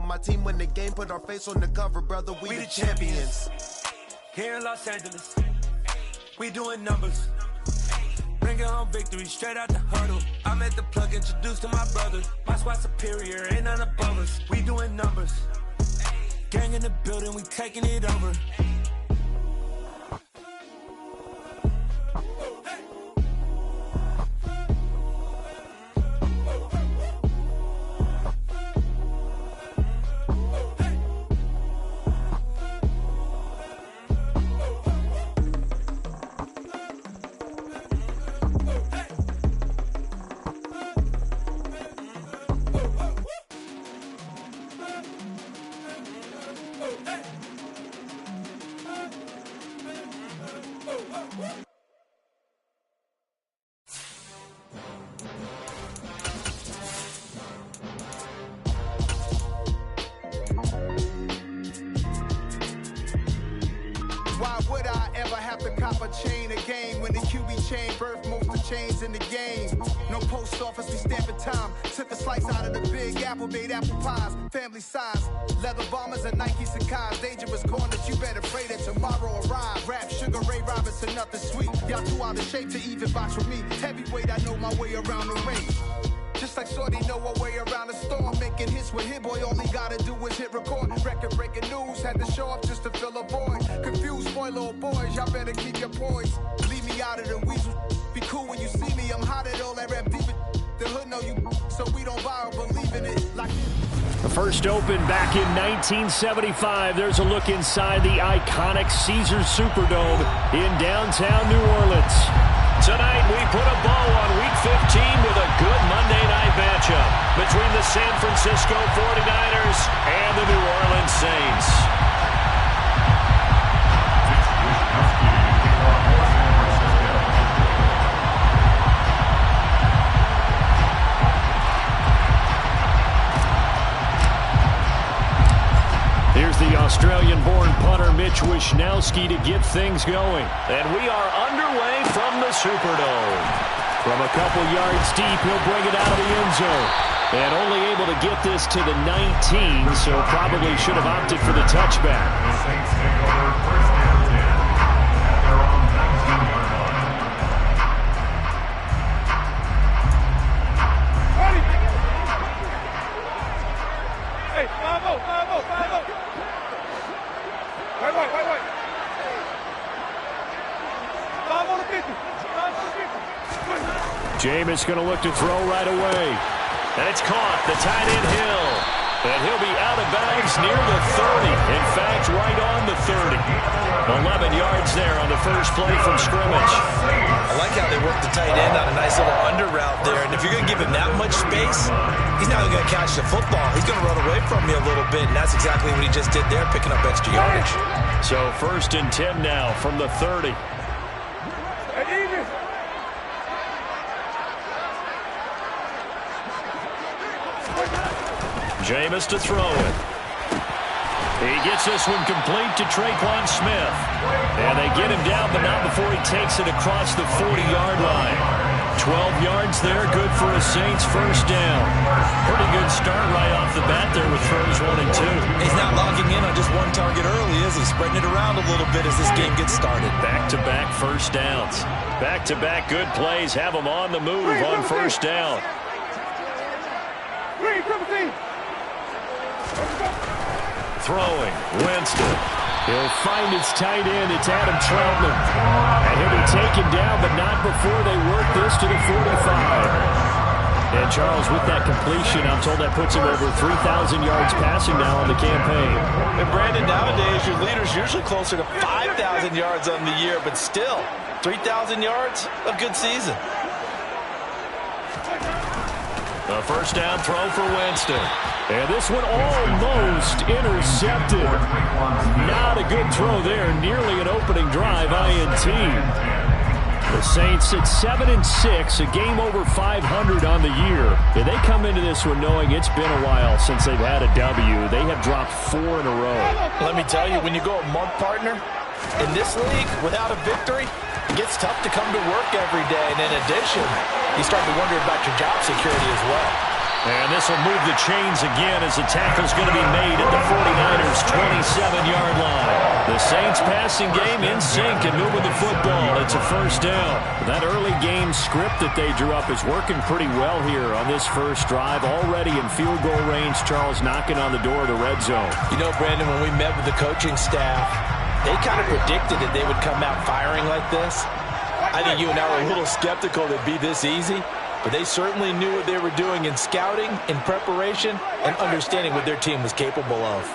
My team win the game, put our face on the cover, brother. We the champions. Here in Los Angeles, we doing numbers. Bringing home victory straight out the huddle. I'm at the plug, introduced to my brothers. My squad superior, ain't none above us. We doing numbers. Gang in the building, we taking it over. Why would I ever have to cop a chain again when the QB chain birthed most of the chains in the game? No post office, we stamping time. Took a slice out of the big apple, made apple pies, family size. Leather bombers and Nike Sakai's. Dangerous corners, you better pray that tomorrow arrive. Rap, Sugar Ray Robinson, nothing sweet. Y'all too out of shape to even box with me. Heavyweight, I know my way around the ring. Just like Shorty know her way around the storm. Making hits with Hit Boy, all he gotta do is hit record. Record breaking news, had to show up just to fill a void. Confused boy, little boys, y'all better keep your poise. Leave me out of the weasel. Be cool when you see me, I'm hot at all that rap deep. The hood know you, so we don't buy or believe in it. Like the first open back in 1975. There's a look inside the iconic Caesars Superdome in downtown New Orleans. Tonight, we put a bow on Week 15 with a good Monday night matchup between the San Francisco 49ers and the New Orleans Saints. Here's the Australian-born punter Mitch Wishnowsky to get things going. And we are underway from the Superdome. From a couple yards deep, he'll bring it out of the end zone. And only able to get this to the 19, so probably should have opted for the touchback. The Saints take over first and 10 at their own 19-yard line. Hey, 5-0, 5-0, 5-0. Wait. 5 on the 50. 5 on the 50. Jameis going to look to throw right away. And it's caught. The tight end Hill. And he'll be out of bounds near the 30. In fact, right on the 30. 11 yards there on the first play from scrimmage. I like how they work the tight end on a nice little under route there. And if you're going to give him that much space, he's not going to catch the football. He's going to run away from me a little bit, and that's exactly what he just did there, picking up extra yardage. So first and 10 now from the 30. Jameis to throw it. He gets this one complete to Traquan Smith. And they get him down, but not before he takes it across the 40-yard line. 12 yards there, good for a Saints first down. Pretty good start right off the bat there with throws 1 and 2. He's not logging in on just one target early, is he? Spreading it around a little bit as this game gets started. Back-to-back first downs. Back-to-back good plays have him on the move on first down. Throwing, Winston. He'll find his tight end. It's Adam Troutman. And he'll be taken down, but not before they work this to the 45. And Charles, with that completion, I'm told that puts him over 3,000 yards passing now on the campaign. And Brandon, nowadays, your leader's usually closer to 5,000 yards on the year, but still, 3,000 yards, a good season. A first down throw for Winston. And this one almost intercepted. Not a good throw there. Nearly an opening drive INT. The Saints at 7-6, a game over 500 on the year. And they come into this one knowing it's been a while since they've had a W. They have dropped 4 in a row. Let me tell you, when you go a month, partner, in this league, without a victory, it gets tough to come to work every day. And in addition, you start to wonder about your job security as well. And this will move the chains again as the tackle's going to be made at the 49ers' 27-yard line. The Saints passing game in sync and moving the football. It's a first down. That early game script that they drew up is working pretty well here on this first drive. Already in field goal range, Charles knocking on the door of the red zone. You know, Brandon, when we met with the coaching staff, they kind of predicted that they would come out firing like this. I think you and I were a little skeptical it'd be this easy. But they certainly knew what they were doing in scouting, in preparation, and understanding what their team was capable of.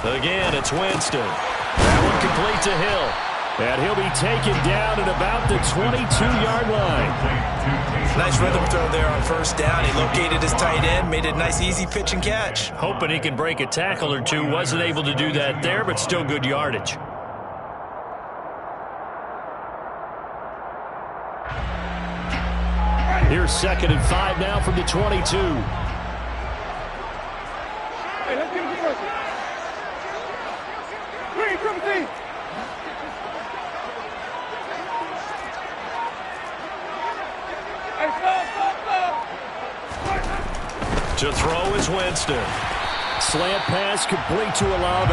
Again, it's Winston. That one complete to Hill. And he'll be taken down at about the 22-yard line. Nice rhythm throw there on first down. He located his tight end, made a nice easy pitch and catch. Hoping he can break a tackle or two. Wasn't able to do that there, but still good yardage. Here's 2nd and 5 now from the 22. Hey, let's get him first. Green, triple T. Hey, stop. To throw is Winston. Slant pass complete to Olave.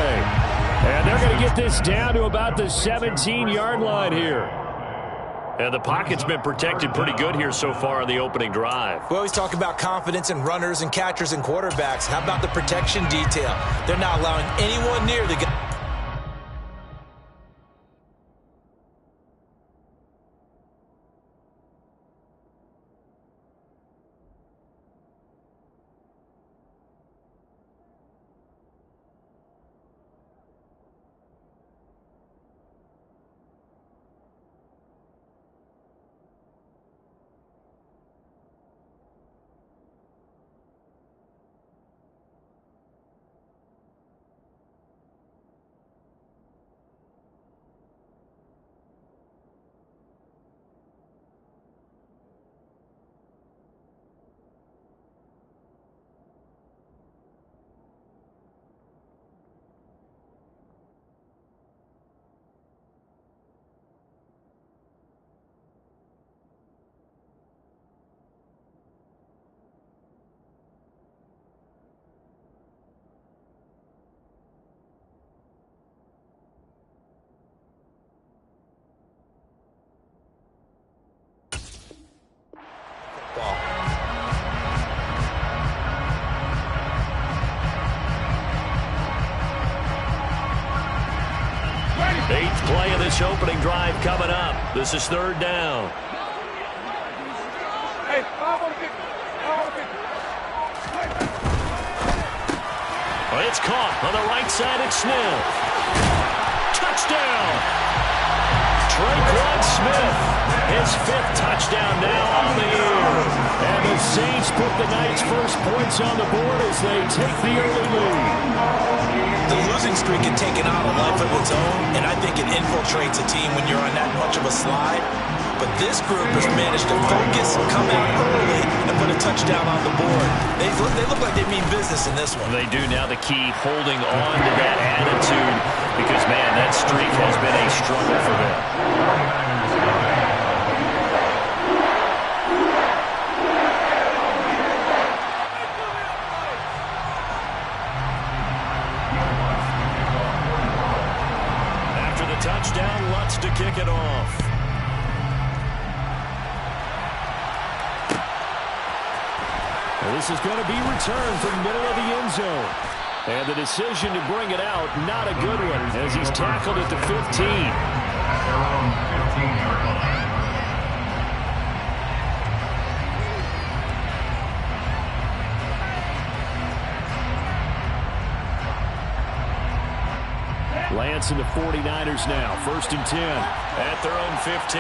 And they're going to get this down to about the 17-yard line here. And the pocket's been protected pretty good here so far on the opening drive. We always talk about confidence in runners and catchers and quarterbacks. How about the protection detail? They're not allowing anyone near the guy. Eighth play of this opening drive coming up. This is 3rd down. Hey, I'm on the kick. Well, it's caught on the right side. It's Smith. Touchdown! Traquan Smith, his 5th touchdown now on the year. And the Saints put the night's first points on the board as they take the early lead. The losing streak had taken on a life of its own, and I think it infiltrates a team when you're on that much of a slide. But this group has managed to focus, come out early, and put a touchdown on the board. They look like they mean business in this one. They do. Now the key, holding on to that attitude, because, man, that streak has been a struggle for them. Touchdown, Lutz to kick it off. Well, this is going to be returned from the middle of the end zone. And the decision to bring it out, not a good one, as he's tackled at the 15. At their own 15-yard line. Lance and the 49ers now, 1st and 10 at their own 15.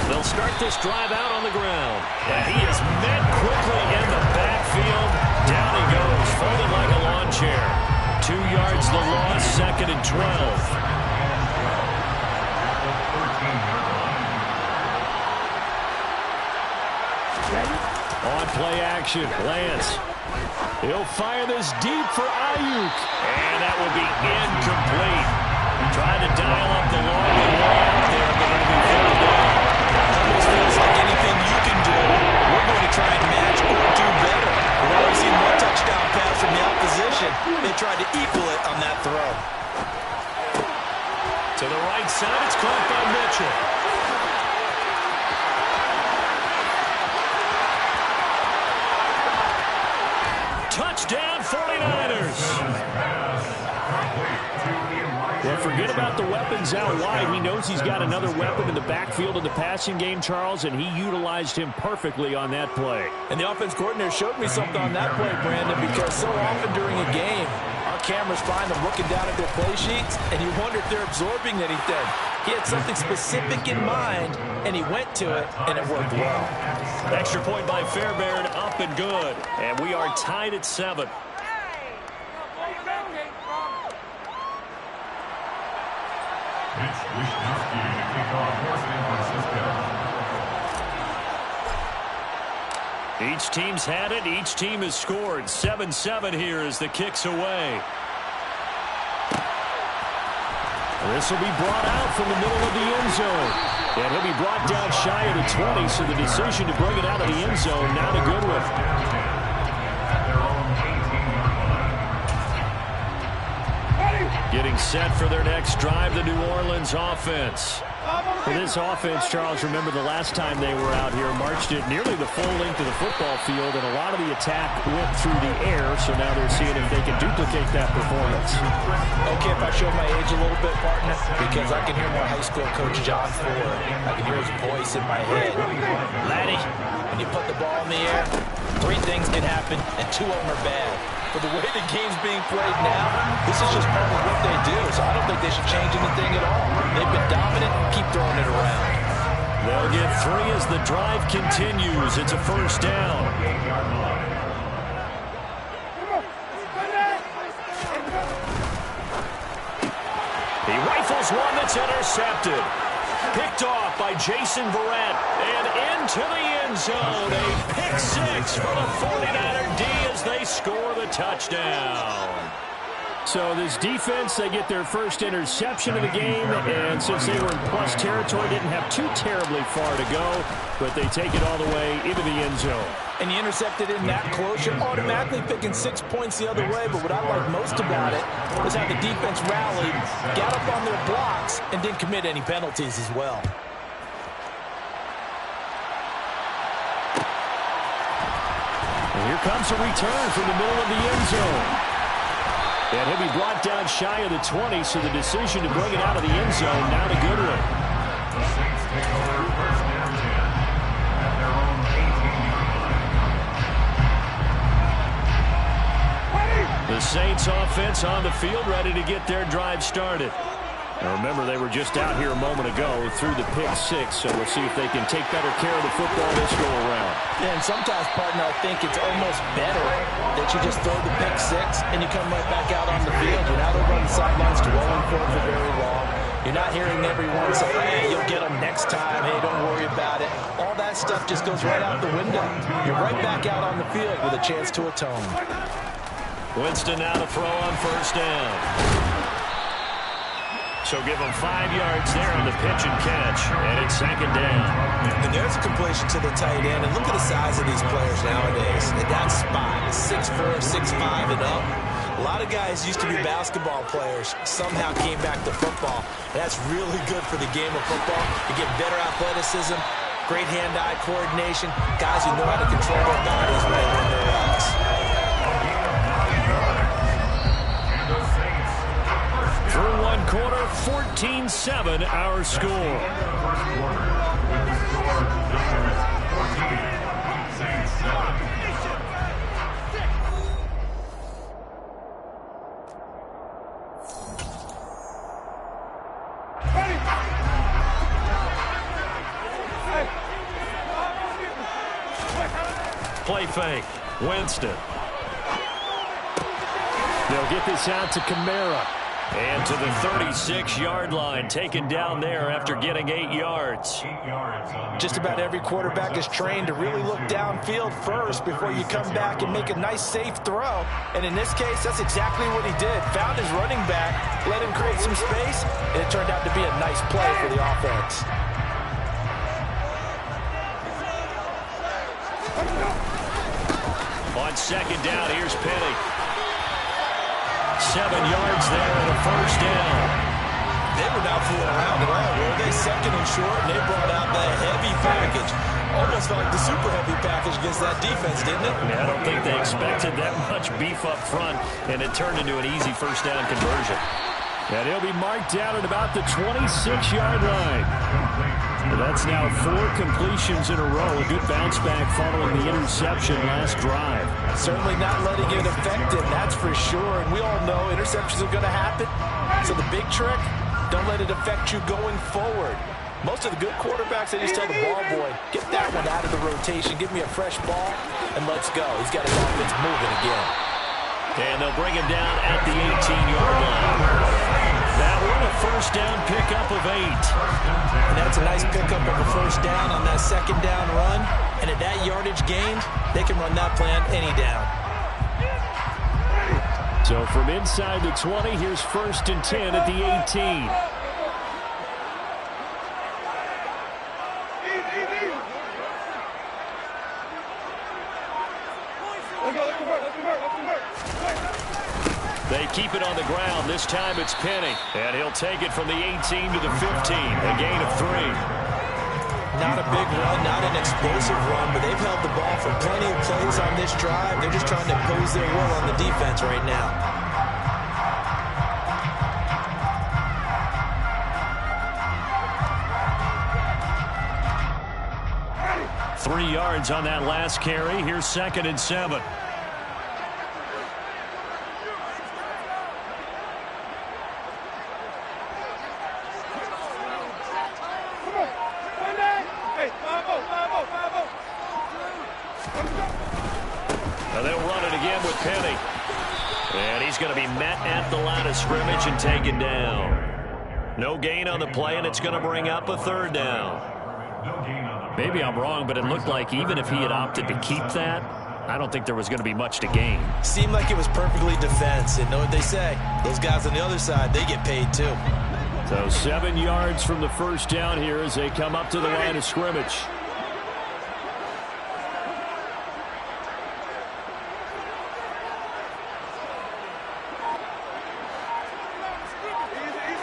They'll start this drive out on the ground. And he is met quickly in the backfield. Down he goes, folded like a lawn chair. 2 yards the loss, 2nd and 12. On play action, Lance. He'll fire this deep for Ayuk. And that will be incomplete. Trying to dial up the long way out there, but it'll be fouled down. Almost feels like anything you can do, we're going to try and match or do better. We've already seen one touchdown pass from the opposition. They tried to equal it on that throw. To the right side, it's caught by Mitchell. Touchdown, 49ers. Well, forget about the weapons out wide. He knows he's got another weapon in the backfield in the passing game, Charles, and he utilized him perfectly on that play. And the offense coordinator showed me something on that play, Brandon, because so often during a game, our cameras find them looking down at their play sheets, and you wonder if they're absorbing anything. He had something specific in mind, and he went to it, and it worked well. Extra point by Fairbairn, up and good. And we are tied at 7. Mitch Wishnowsky to kick off for San Francisco. Each team's had it. Each team has scored. 7-7 here as the kick's away. This will be brought out from the middle of the end zone. And he'll be brought down shy of the 20, so the decision to bring it out of the end zone, not a good one. Getting set for their next drive, the New Orleans offense. For this offense, Charles, remember the last time they were out here, marched it nearly the full length of the football field, and a lot of the attack went through the air, so now they're seeing if they can duplicate that performance. Okay, if I show my age a little bit, partner, because I can hear my high school coach, John Ford. I can hear his voice in my head. Laddie, when you put the ball in the air, 3 things can happen, and 2 of them are bad. But the way the game's being played now, this is just part of what they do, so I don't think they should change anything at all. They've been dominant, keep throwing it around. They'll get 3 as the drive continues. It's a first down. He rifles one that's intercepted. Picked off by Jason Verrett and into the end zone. A pick 6 for the 49er D as they score the touchdown. So this defense, they get their first interception of the game, and since they were in plus territory, didn't have too terribly far to go, but they take it all the way into the end zone. And you intercepted in that close, you're automatically picking 6 points the other way, but what I like most about it was how the defense rallied, got up on their blocks, and didn't commit any penalties as well. And here comes a return from the middle of the end zone. And he'll be brought down shy of the 20, so the decision to bring it out of the end zone, not a good one. The Saints take over first down 10 at their own 18-yard line. The Saints offense on the field, ready to get their drive started. Now remember, they were just out here a moment ago through the pick 6, so we'll see if they can take better care of the football this go around. Yeah, and sometimes, partner, I think it's almost better that you just throw the pick 6 and you come right back out on the field. You're not over on the sidelines dwelling for it for very long. You're not hearing everyone say, hey, you'll get them next time. Hey, don't worry about it. All that stuff just goes right out the window. You're right back out on the field with a chance to atone. Winston now to throw on first down. So give them 5 yards there on the pitch and catch, and it's second down. And there's a completion to the tight end, and look at the size of these players nowadays. At that spot, 6'4", 6'5", and up. A lot of guys used to be basketball players, somehow came back to football. And that's really good for the game of football. You get better athleticism, great hand-eye coordination, guys who know how to control their bodies when they run their routes. Through one quarter, 14-7 our score. First quarter, with the score, Giants 14, Saints 7. Play fake. Winston. They'll get this out to Kamara. And to the 36-yard line, taken down there after getting 8 yards. Just about every quarterback is trained to really look downfield first before you come back and make a nice, safe throw. And in this case, that's exactly what he did. Found his running back, let him create some space, and it turned out to be a nice play for the offense. On second down, here's Penny. 7 yards there and a first down. They were not fooling around at all, were they? Second and short, and they brought out the heavy package. Almost felt like the super heavy package against that defense, didn't it? Yeah, I don't think they expected that much beef up front, and it turned into an easy first down conversion. And he'll be marked down at about the 26-yard line. And that's now 4 completions in a row. A good bounce back following the interception last drive. Certainly not letting it affect him, that's for sure. And we all know interceptions are going to happen. So the big trick, don't let it affect you going forward. Most of the good quarterbacks, they just tell the ball boy, get that one out of the rotation, give me a fresh ball, and let's go. He's got his offense moving again. And they'll bring him down at the 18-yard line. That one a first down pickup of 8. And that's a nice pickup of a first down on that second down run. And at that yardage gained, they can run that play on any down. So from inside the 20, here's 1st and 10 at the 18. They keep it on the ground. This time it's Penny. And he'll take it from the 18 to the 15. A gain of 3. Not a big run, not an explosive run, but they've held the ball for plenty of plays on this drive. They're just trying to impose their will on the defense right now. 3 yards on that last carry. Here's 2nd and 7. Now they'll run it again with Penny. And he's going to be met at the line of scrimmage and taken down. No gain on the play, and it's going to bring up a 3rd down. Maybe I'm wrong, but it looked like even if he had opted to keep that, I don't think there was going to be much to gain. Seemed like it was perfectly defensive. Know what they say? Those guys on the other side, they get paid too. So 7 yards from the first down here as they come up to the line of scrimmage.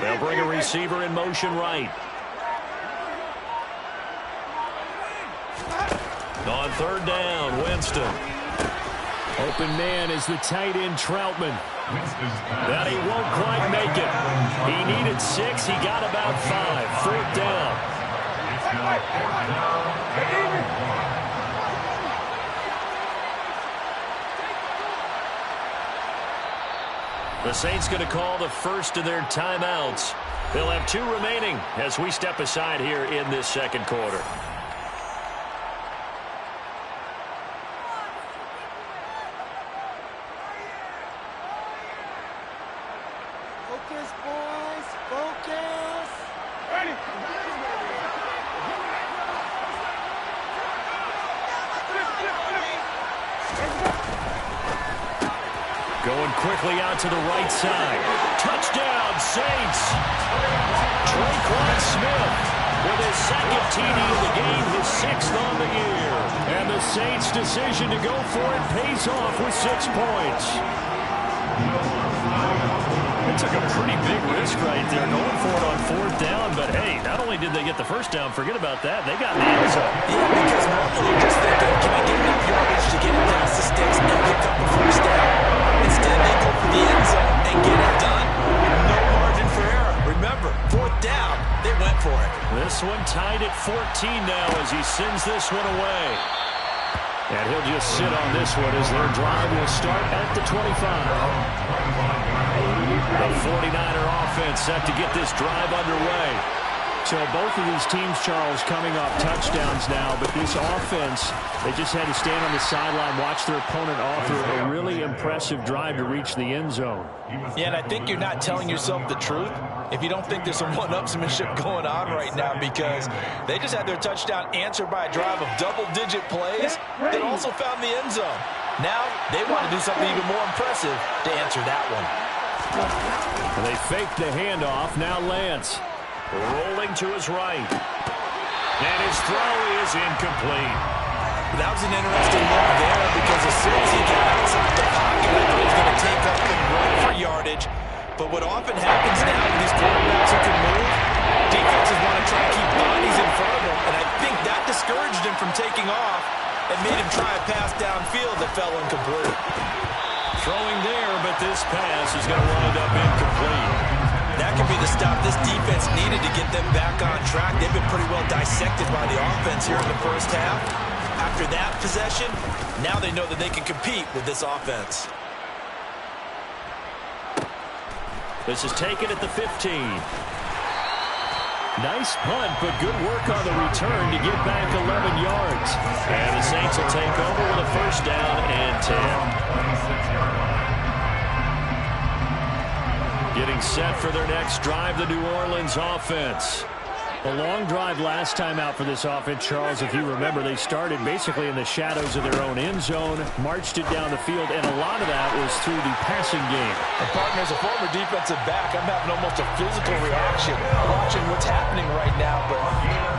They'll bring a receiver in motion right. On 3rd down, Winston. Open man is the tight end, Troutman. That he won't quite make it. He needed 6. He got about 5. 4th down. The Saints going to call the first of their timeouts. They'll have 2 remaining as we step aside here in this second quarter. Focus, boys. Focus. Ready. Going quickly out to the right side. Touchdown, Saints. Traquan Smith with his 2nd TD of the game, his 6th on the year. And the Saints' decision to go for it pays off with 6 points. They took a pretty big risk right there going for it on 4th down. But, hey, not only did they get the first down, forget about that, they got the end zone. Yeah, because normally you're just thinking, can I get enough yardage to get it past the sticks and pick up a first down? Instead, they go for the end zone and get it done. No margin for error. Remember, 4th down, they went for it. This one tied at 14 now as he sends this one away. And he'll just sit on this one as their drive will start at the 25. The 49er offense set to get this drive underway. So both of these teams, Charles, coming off touchdowns now, but this offense, they just had to stand on the sideline, watch their opponent offer a really impressive drive to reach the end zone. Yeah, and I think you're not telling yourself the truth if you don't think there's some one-upsmanship going on right now, because they just had their touchdown answered by a drive of double-digit plays that also found the end zone. Now they want to do something even more impressive to answer that one. And they faked the handoff. Now Lance rolling to his right. And his throw is incomplete. That was an interesting look there, because as soon as he got outside the pocket, I thought he was going to take up and run for yardage. But what often happens now with these quarterbacks who can move, defenses want to try to keep bodies in front of them, and I think that discouraged him from taking off and made him try a pass downfield that fell incomplete. Throwing there, but this pass is going to wind up incomplete. That could be the stop this defense needed to get them back on track. They've been pretty well dissected by the offense here in the first half. After that possession, now they know that they can compete with this offense. This is taken at the 15. Nice punt, but good work on the return to get back 11 yards. And the Saints will take over with a first down and 10. Getting set for their next drive, the New Orleans offense. A long drive last time out for this offense, Charles. If you remember, they started basically in the shadows of their own end zone, marched it down the field, and a lot of that was through the passing game. And partner, as a former defensive back, I'm having almost a physical reaction watching what's happening right now. But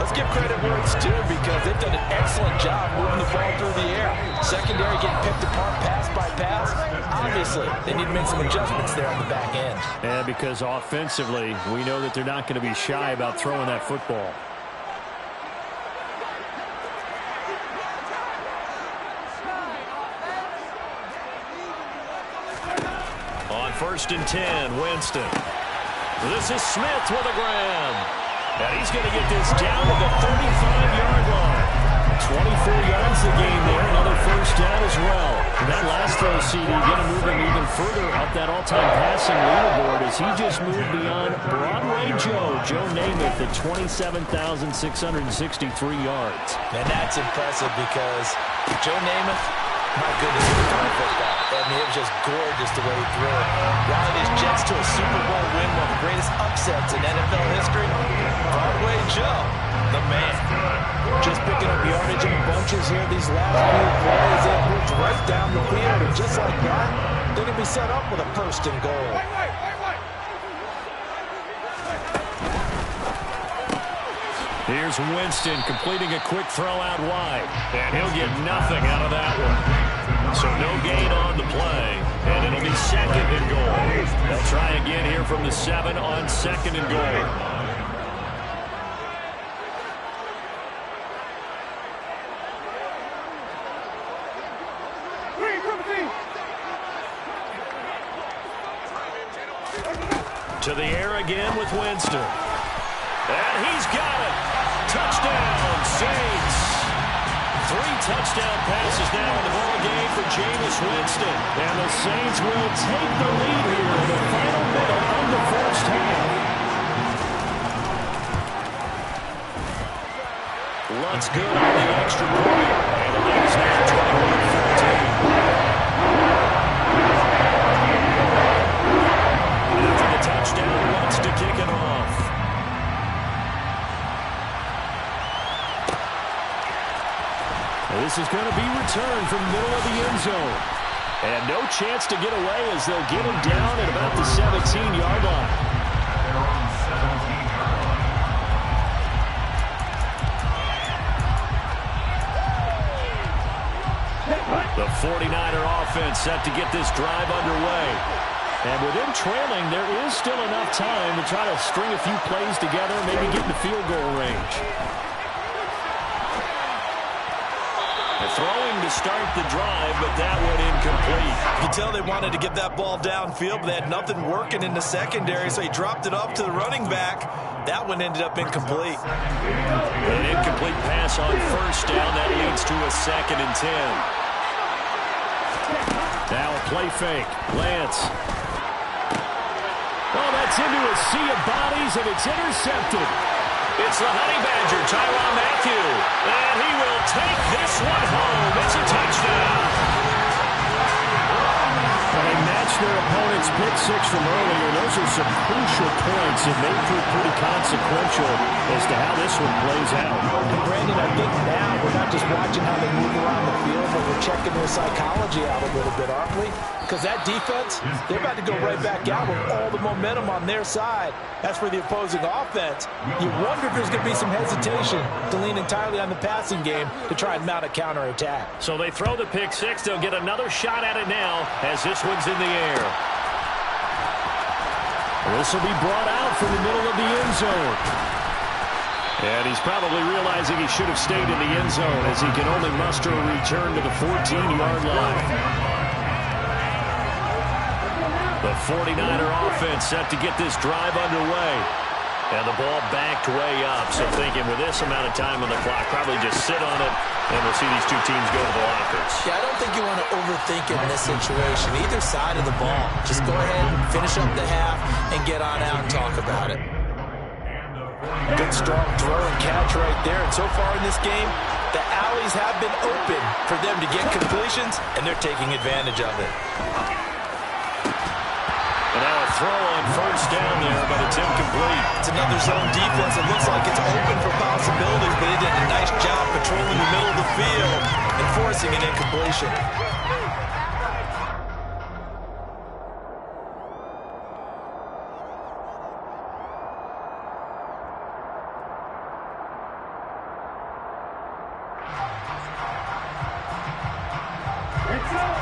let's give credit where it's due, because they've done an excellent job moving the ball through the air. Secondary getting picked apart pass by pass. Obviously, they need to make some adjustments there on the back end. And because offensively, we know that they're not going to be shy about throwing that football. On 1st and 10, Winston. This is Smith with a grab. And he's going to get this down to the 35-yard line. 24 yards the game there, another first down as well. And that last throw, CD, going to move him even further up that all-time passing leaderboard as he just moved beyond Broadway Joe Namath at 27,663 yards. And that's impressive, because Joe Namath, my goodness, he was throwing football. I mean, it was just gorgeous the way he threw it. Rallied his Jets to a Super Bowl win, one of the greatest upsets in NFL history. Broadway Joe, the man. Just picking up yardage in bunches here. These last few plays, they moved right down the field, and just like that, they're going to be set up with a 1st and goal. Here's Winston completing a quick throw out wide, and he'll get nothing out of that one. So no gain on the play, and it'll be 2nd and goal. They'll try again here from the 7 on 2nd and goal. To the air again with Winston. And he's got it. Touchdown, Saints. 3 touchdown passes now in the ball game for Jameis Winston. And the Saints will take the lead here in the final minute of the first half. Looks good on the extra point. And the lead is now 21-14. After the touchdown, wants to kick it off. This is going to be returned from the middle of the end zone. And no chance to get away as they'll get him down at about the 17-yard line. The 49er offense set to get this drive underway. And with them trailing, there is still enough time to try to string a few plays together, maybe get in the field goal range. Throwing to start the drive, but that one incomplete. You can tell they wanted to get that ball downfield, but they had nothing working in the secondary, so he dropped it off to the running back. That one ended up incomplete. An incomplete pass on 1st down. That leads to a 2nd and 10. Now a play fake. Lance. Oh, that's into a sea of bodies, and it's intercepted. It's the Honey Badger, Tyrann Mathieu. And he will take this one home. It's a touchdown. They matched their opponent's pick six from earlier. Those are some crucial points that may prove pretty consequential as to how this one plays out. And Brandon, I think now we're not just watching how they move around the field, but we're checking their psychology out a little bit, aren't we? Because that defense, they're about to go right back out with all the momentum on their side. As for the opposing offense, you wonder if there's going to be some hesitation to lean entirely on the passing game to try and mount a counterattack. So they throw the pick six. They'll get another shot at it now as this one's in the air. This will be brought out from the middle of the end zone. And he's probably realizing he should have stayed in the end zone as he can only muster a return to the 14-yard line. The 49er offense set to get this drive underway. And the ball backed way up. So thinking with this amount of time on the clock, probably just sit on it, and we'll see these two teams go to the lockers. Yeah, I don't think you want to overthink it in this situation. Either side of the ball. Just go ahead and finish up the half and get on out and talk about it. Good strong throw and catch right there. And so far in this game, the alleys have been open for them to get completions, and they're taking advantage of it. And now a throw on first down there, but it's incomplete. It's another zone defense. It looks like it's open for possibilities, but they did a nice job patrolling the middle of the field and forcing an incompletion.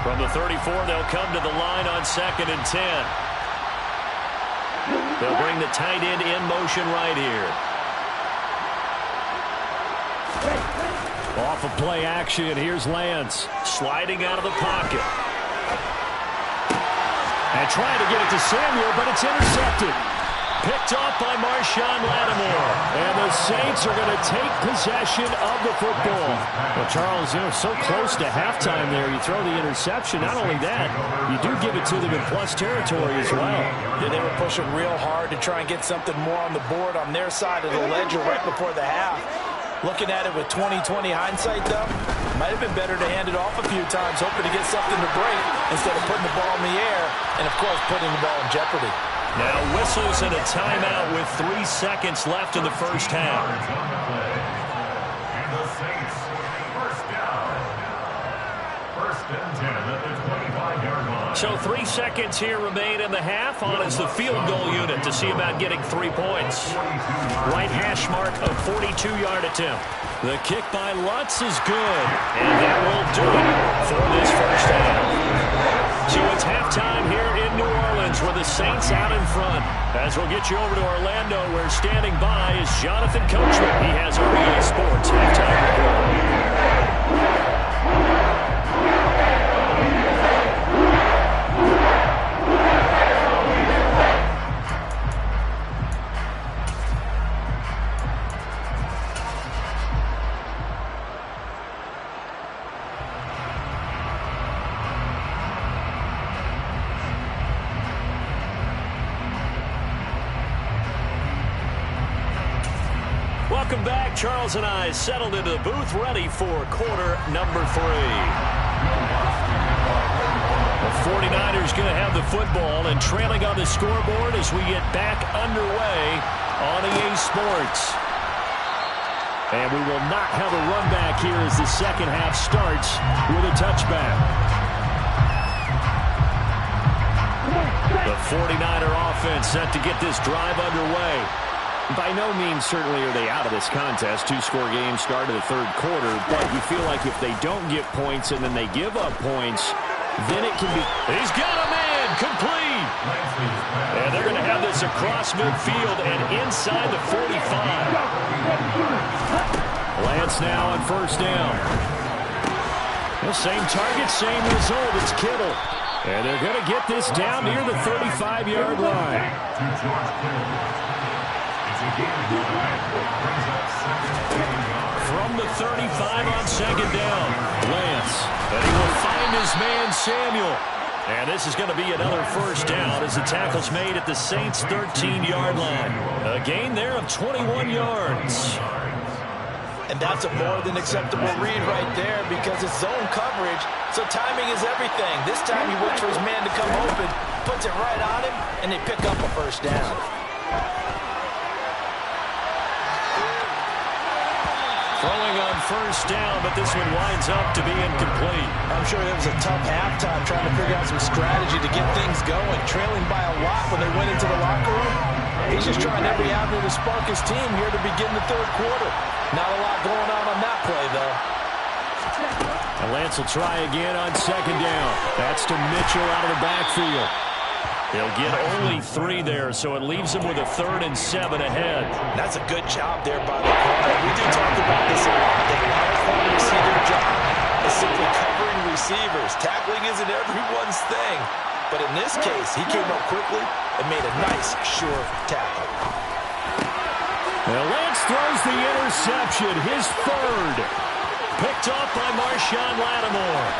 From the 34, they'll come to the line on 2nd and 10. They'll bring the tight end in motion right here. Off of play action, here's Lance. Sliding out of the pocket. And trying to get it to Samuel, but it's intercepted. Picked off by Marshawn Lattimore. And the Saints are going to take possession of the football. Well, Charles, so close to halftime there. You throw the interception. Not only that, you do give it to them in plus territory as well. Yeah, they were pushing real hard to try and get something more on the board on their side of the ledger right before the half. Looking at it with 20/20 hindsight, though, might have been better to hand it off a few times, hoping to get something to break instead of putting the ball in the air and, of course, putting the ball in jeopardy. Now whistles and a timeout with 3 seconds left in the first half. And the Saints, first down. First and 10 at the 25-yard line. So 3 seconds here remain in the half. On is the field goal unit to see about getting 3 points. Right hash mark of 42-yard attempt. The kick by Lutz is good. And that will do it for this first half. So it's halftime here in New Orleans with the Saints out in front. As we'll get you over to Orlando, where standing by is Jonathan Coachman. He has our EA Sports halftime report. Welcome back. Charles and I settled into the booth, ready for quarter number 3. The 49ers going to have the football and trailing on the scoreboard as we get back underway on EA Sports. And we will not have a run back here as the second half starts with a touchback. The 49er offense set to get this drive underway. By no means, certainly, are they out of this contest. 2-score game start of the third quarter, but you feel like if they don't get points and then they give up points, then it can be... He's got a man! Complete! And they're going to have this across midfield and inside the 45. Lance now on first down. The same target, same result. It's Kittle. And they're going to get this down near the 35-yard line. From the 35 on second down, Lance. And he will find his man Samuel. And this is going to be another first down as the tackle's made at the Saints' 13-yard line. A gain there of 21 yards. And that's a more than acceptable read right there because it's zone coverage, so timing is everything. This time he waits for his man to come open, puts it right on him, and they pick up a first down. Throwing on first down, but this one winds up to be incomplete. I'm sure it was a tough halftime trying to figure out some strategy to get things going. Trailing by a lot when they went into the locker room. He's just trying every avenue to spark his team here to begin the third quarter. Not a lot going on that play, though. And Lance will try again on second down. That's to Mitchell out of the backfield. He'll get only 3 there, so it leaves him with a 3rd and 7 ahead. That's a good job there by the corner. We do talk about this a lot. That a lot of corners see their job is simply covering receivers. Tackling isn't everyone's thing. But in this case, he came up quickly and made a nice, sure tackle. Well, Lance throws the interception, his 3rd. Picked off by Marshawn Lattimore.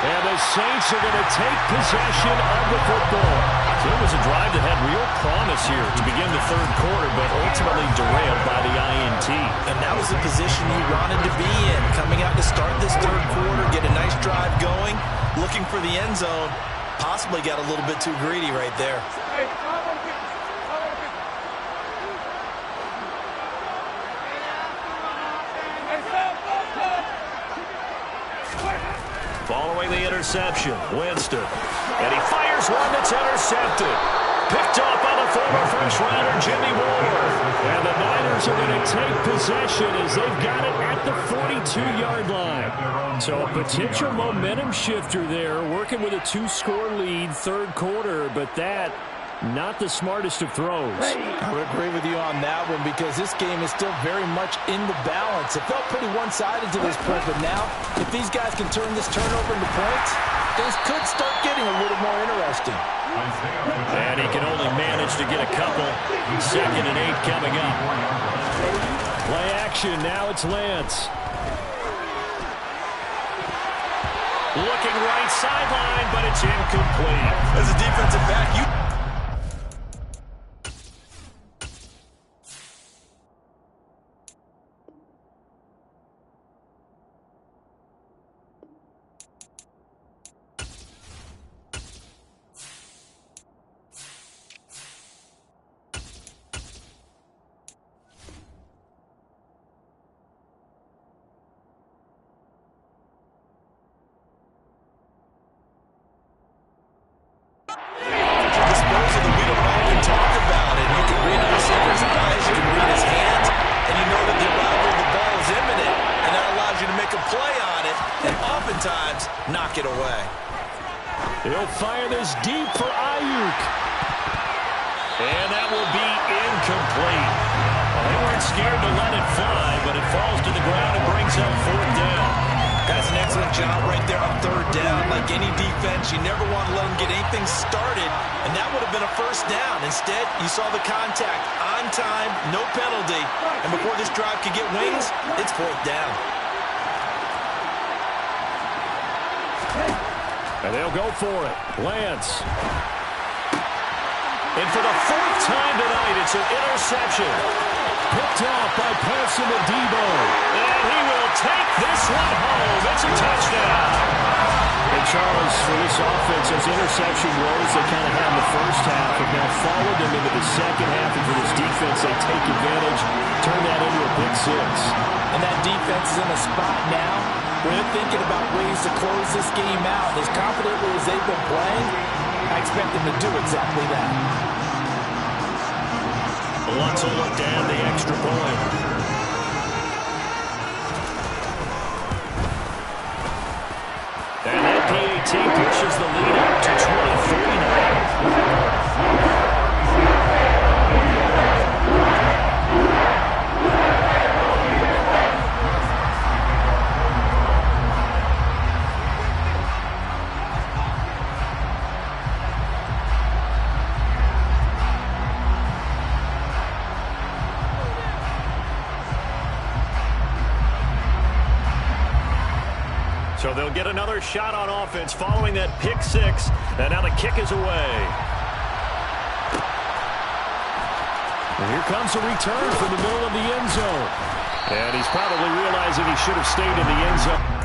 And the Saints are going to take possession of the football. So it was a drive that had real promise here to begin the third quarter, but ultimately derailed by the INT. And that was the position he wanted to be in. Coming out to start this third quarter, get a nice drive going, looking for the end zone. Possibly got a little bit too greedy right there. Following the interception, Winston. And he fires one that's intercepted. Picked off by the former first-rounder, Jimmy Moore. And the Niners are going to take possession as they've got it at the 42-yard line. So a potential momentum shifter there, working with a 2-score lead, third quarter, but that not the smartest of throws. I would agree with you on that one because this game is still very much in the balance. It felt pretty one-sided to this point, but now if these guys can turn this turnover into points, things could start getting a little more interesting. And he can only manage to get a couple. 2nd and 8 coming up. Play action, now it's Lance. Looking right sideline, but it's incomplete. As a defensive back, you knock it away. He'll fire this deep for Ayuk. And that will be incomplete. Well, they weren't scared to let it fly, but it falls to the ground and brings up 4th down. That's an excellent job right there on 3rd down. Like any defense, you never want to let them get anything started, and that would have been a first down. Instead, you saw the contact on time, no penalty, and before this drive could get wings, it's 4th down. And they'll go for it. Lance. And for the 4th time tonight, it's an interception. Picked off by Paulson Adebo. And he will take this one home. It's a touchdown. And Charles, for this offense, those interception woes they kind of had in the first half have now followed them into the second half. And for this defense, they take advantage, turn that into a pick 6. And that defense is in a spot now where they're thinking about ways to close this game out. As confidently as they've been playing, I expect them to do exactly that. Wants a look to add the extra point. And that PAT pushes the lead up to 23 now. So they'll get another shot on offense following that pick six. And now the kick is away. And here comes a return from the middle of the end zone. And he's probably realizing he should have stayed in the end zone.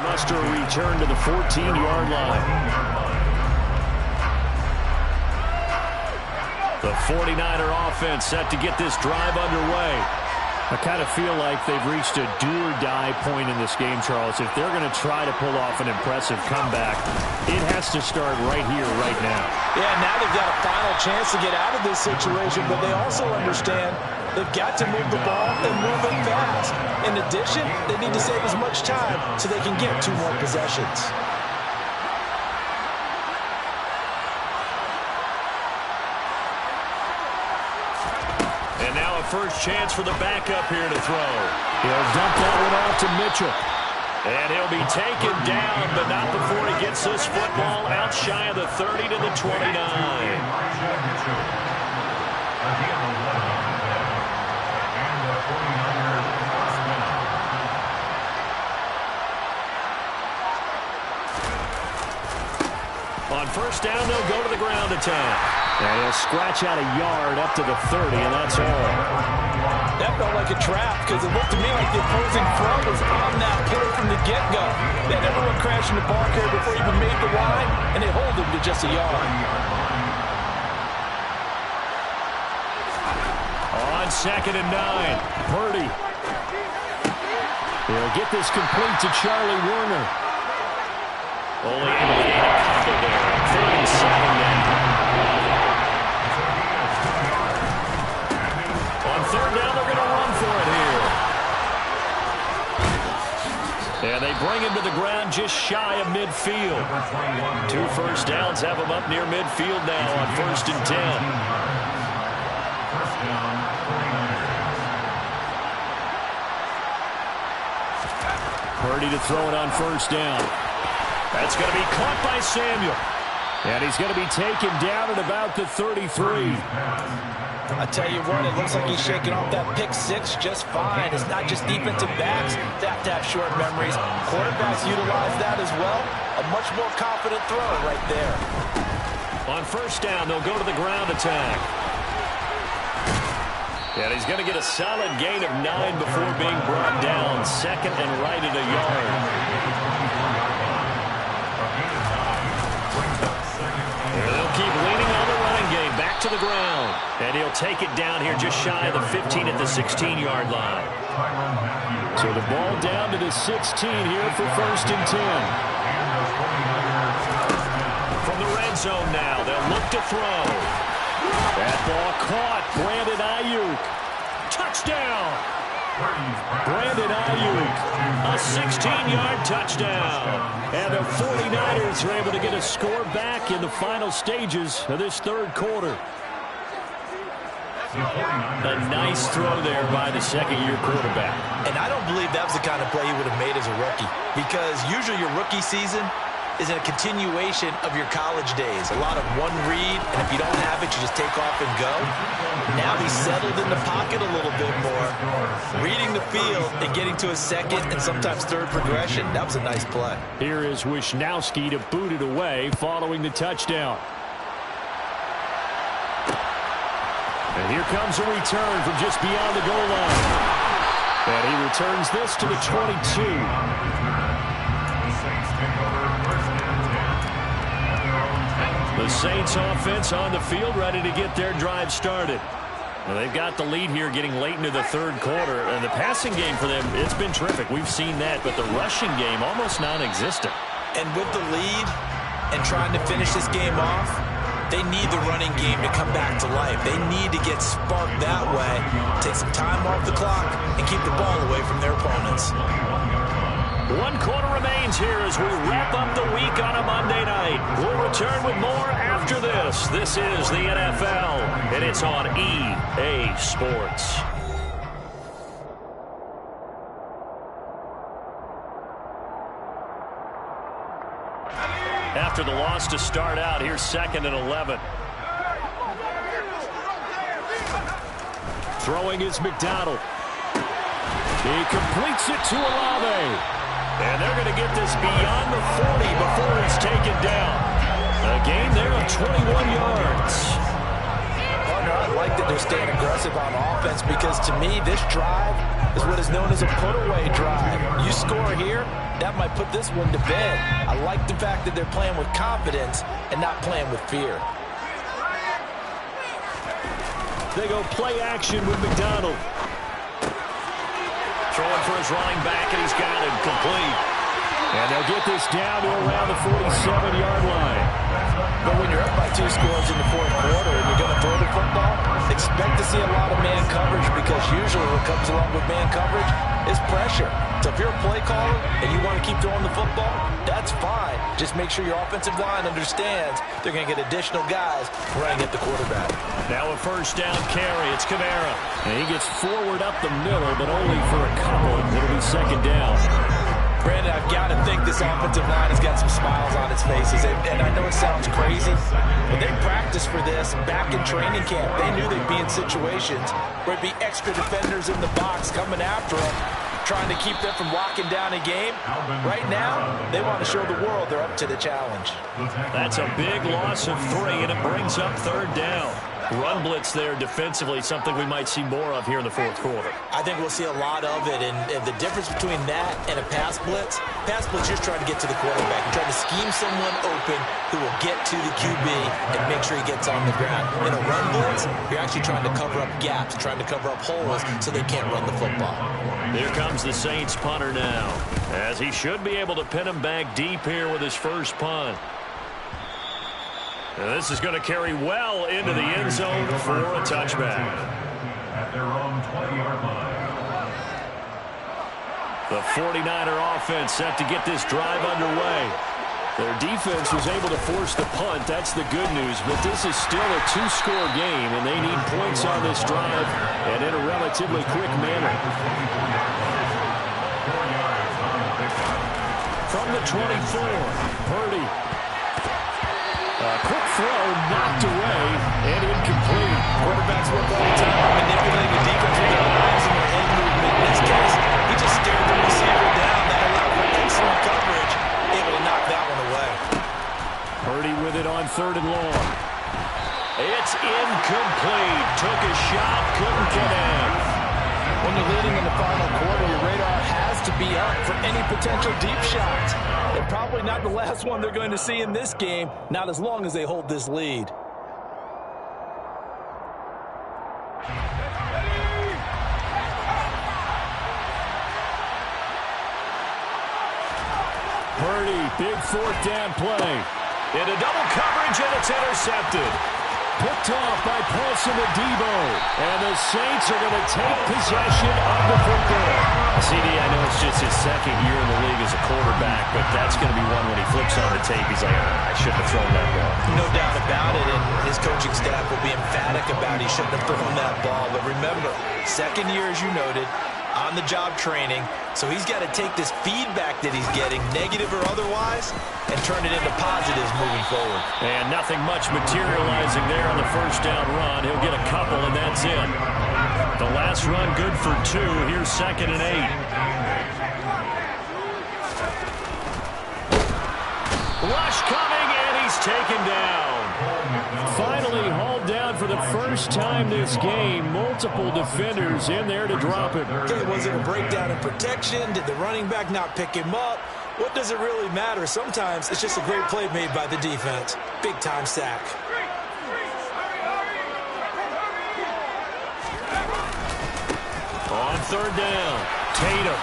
Muster return to the 14-yard line. The 49er offense set to get this drive underway. I kind of feel like they've reached a do-or-die point in this game, Charles. If they're going to try to pull off an impressive comeback, it has to start right here, right now. Yeah, now they've got a final chance to get out of this situation, but they also understand they've got to move the ball and move it fast. In addition, they need to save as much time so they can get 2 more possessions. And now a first chance for the backup here to throw. He'll dump that one off to Mitchell. And he'll be taken down, but not before he gets this football out shy of the 30 to the 29. On first down, they'll go to the ground attack. And he'll scratch out a yard up to the 30, and that's all. That felt like a trap because it looked to me like the opposing front was on that play from the get-go. They had everyone crashing the ball carrier before he even made the line, and they hold him to just a yard. On 2nd and 9, Purdy. He'll get this complete to Charlie Werner. Only able to get a couple there. 37 now. On 3rd down, they're going to run for it here. And they bring him to the ground just shy of midfield. 2 first downs have him up near midfield now on 1st and 10. Purdy to throw it on 1st down. That's going to be caught by Samuel. And he's going to be taken down at about the 33. I tell you what, it looks like he's shaking off that pick 6 just fine. It's not just defensive backs that have to have short memories. Quarterbacks utilize that as well. A much more confident throw right there. On 1st down, they'll go to the ground attack. And he's going to get a solid gain of 9 before being brought down. 2nd and right at a yard. to the ground. And he'll take it down here just shy of the 15 at the 16-yard line. So the ball down to the 16 here for 1st and 10. From the red zone now, they'll look to throw. That ball caught. Brandon Ayuk. Touchdown. Brandon Ayuk, a 16-yard touchdown. And the 49ers are able to get a score back in the final stages of this 3rd quarter. A nice throw there by the 2nd-year quarterback. And I don't believe that was the kind of play he would have made as a rookie, because usually your rookie season is a continuation of your college days. A lot of one read, and if you don't have it, you just take off and go. Now he's settled in the pocket a little bit more, reading the field and getting to a 2nd and sometimes 3rd progression. That was a nice play. Here is Wisnowski to boot it away following the touchdown. And here comes a return from just beyond the goal line. And he returns this to the 22. The Saints offense on the field, ready to get their drive started. Well, they've got the lead here getting late into the 3rd quarter. And the passing game for them, it's been terrific. We've seen that, but the rushing game almost non-existent. And with the lead and trying to finish this game off, they need the running game to come back to life. They need to get sparked that way, take some time off the clock, and keep the ball away from their opponents. 1 quarter remains here as we wrap up the week on a Monday night. We'll return with more after this. This is the NFL, and it's on EA Sports. After the loss to start out, here's 2nd and 11. Throwing is McDonald. He completes it to Olave. And they're going to get this beyond the 40 before it's taken down. A gain there of 21 yards. Partner, I like that they're staying aggressive on offense, because to me, this drive is what is known as a put-away drive. You score here, that might put this one to bed. I like the fact that they're playing with confidence and not playing with fear. They go play action with McDonald. Throwing for his running back, and he's got it complete. And they'll get this down to around the 47-yard line. But when you're up by 2 scores in the 4th quarter and you're going to throw the football, expect to see a lot of man coverage, because usually what comes along with man coverage is pressure. So if you're a play caller and you want to keep throwing the football, that's fine. Just make sure your offensive line understands they're going to get additional guys running at the quarterback. Now a 1st down carry. It's Kamara. And he gets forward up the middle, but only for a couple. It'll be 2nd down. Brandon, I've got to think this offensive line has got some smiles on its faces. And I know it sounds crazy, but they practiced for this back in training camp. They knew they'd be in situations where it'd be extra defenders in the box coming after them, trying to keep them from locking down a game. Right now, they want to show the world they're up to the challenge. That's a big loss of 3, and it brings up 3rd down. Run blitz there defensively, something we might see more of here in the 4th quarter. I think we'll see a lot of it, and the difference between that and a pass blitz, you're just trying to get to the quarterback. You're trying to scheme someone open who will get to the QB and make sure he gets on the ground. In a run blitz, you're actually trying to cover up gaps, trying to cover up holes so they can't run the football. Here comes the Saints punter now, as he should be able to pin him back deep here with his first punt. And this is going to carry well into the end zone for a touchback. At their own 20-yard line. The 49er offense set to get this drive underway. Their defense was able to force the punt. That's the good news. But this is still a 2-score game, and they need points on this drive and in a relatively quick manner. From the 24, Purdy. A quick throw knocked away and incomplete. Quarterbacks work all the time manipulating the defense with their eyes and their head movement. In this case, he just stared the receiver down. That allowed for excellent coverage, able to knock that one away. Purdy with it on 3rd and long. It's incomplete. Took a shot, couldn't connect. When you're leading in the final quarter, your radar has to be up for any potential deep shots. And probably not the last one they're going to see in this game, not as long as they hold this lead. Purdy, big fourth down play. Into double coverage, and it's intercepted. Picked off by Paulson Adebo. And the Saints are going to take possession of the football. CD, I know it's just his second year in the league as a quarterback, but that's going to be one when he flips on the tape. He's like, I shouldn't have thrown that ball. No doubt about it, and his coaching staff will be emphatic about he shouldn't have thrown that ball. But remember, second year, as you noted, on-the-job training, so he's got to take this feedback that he's getting, negative or otherwise, and turn it into positives moving forward. And nothing much materializing there on the first down run. He'll get a couple, and that's it. The last run good for 2. Here's 2nd and 8. Rush coming, and he's taken down. Finally hauled down for the first time this game. Multiple defenders in there to drop him. Okay, was it a breakdown in protection? Did the running back not pick him up? What does it really matter? Sometimes it's just a great play made by the defense. Big-time sack. On 3rd down, Tatum.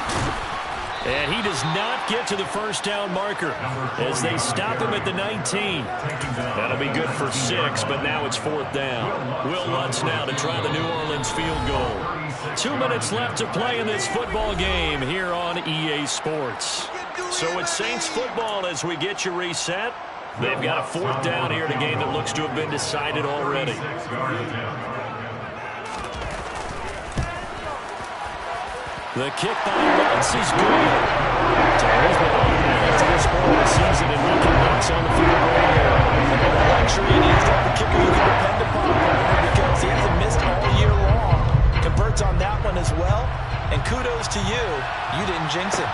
And he does not get to the first down marker as they stop him at the 19. That'll be good for 6, but now it's 4th down. Will Lutz now to try the New Orleans field goal. 2 minutes left to play in this football game here on EA Sports. So it's Saints football as we get you reset. They've got a 4th down here in a game that looks to have been decided already. The kick by Lutz is good. Taylor's been on to this point of the season, and Ricky Lutz on the field right here. The luxury he needs to have a kicker you can depend upon, because he hasn't missed all year long. Converts on that one as well, and kudos to you. You didn't jinx him.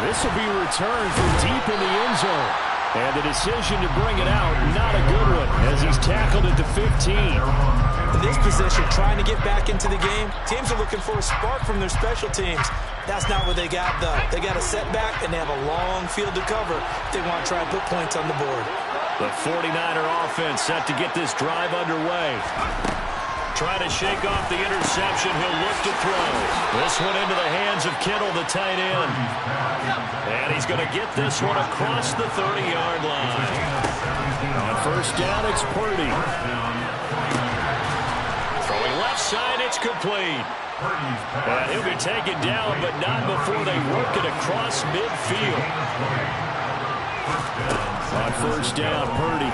This will be returned from deep in the end zone. And the decision to bring it out, not a good one, as he's tackled at the 15. In this position, trying to get back into the game, teams are looking for a spark from their special teams. That's not what they got, though. They got a setback, and they have a long field to cover if they want to try and put points on the board. The 49er offense set to get this drive underway. Trying to shake off the interception. He'll look to throw. This one into the hands of Kittle, the tight end. And he's going to get this one across the 30-yard line. On first down, it's Purdy. Throwing left side, it's complete. And he'll be taken down, but not before they work it across midfield. On first down, Purdy.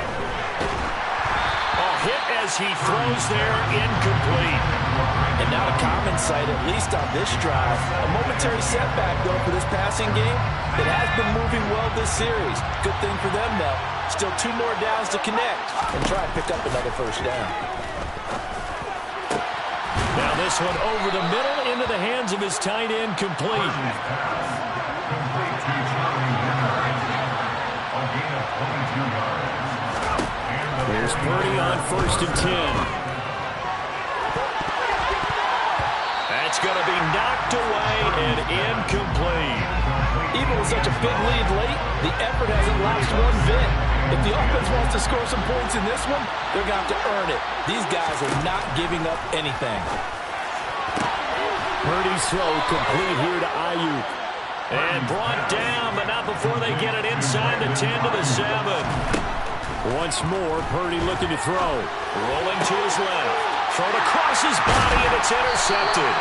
Hit as he throws there, incomplete. And now a common sight, at least on this drive. A momentary setback, though, for this passing game that has been moving well this series. Good thing for them, though. Still 2 more downs to connect and try and pick up another first down. Now this one over the middle into the hands of his tight end, complete. Here's Purdy on 1st and 10. That's going to be knocked away and incomplete. Even with such a big lead late, the effort hasn't lapsed one bit. If the offense wants to score some points in this one, they're going to have to earn it. These guys are not giving up anything. Purdy's throw complete here to Ayuk. And brought down, but not before they get it inside the 10 to the 7. Once more, Purdy looking to throw. Rolling to his left. Thrown across his body, and it's intercepted.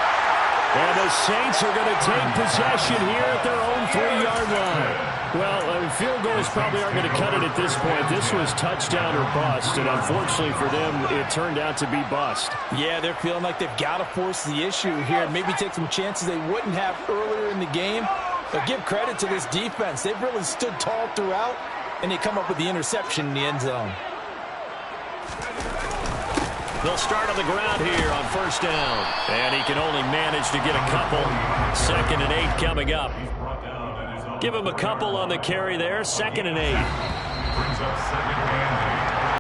And the Saints are going to take possession here at their own 3-yard line. Well, field goals probably aren't going to cut it at this point. This was touchdown or bust, and unfortunately for them, it turned out to be bust. Yeah, they're feeling like they've got to force the issue here and maybe take some chances they wouldn't have earlier in the game. But give credit to this defense. They've really stood tall throughout, and they come up with the interception in the end zone. They'll start on the ground here on first down. And he can only manage to get a couple. 2nd and 8 coming up. Give him a couple on the carry there. 2nd and 8. Brings up 2nd and 8.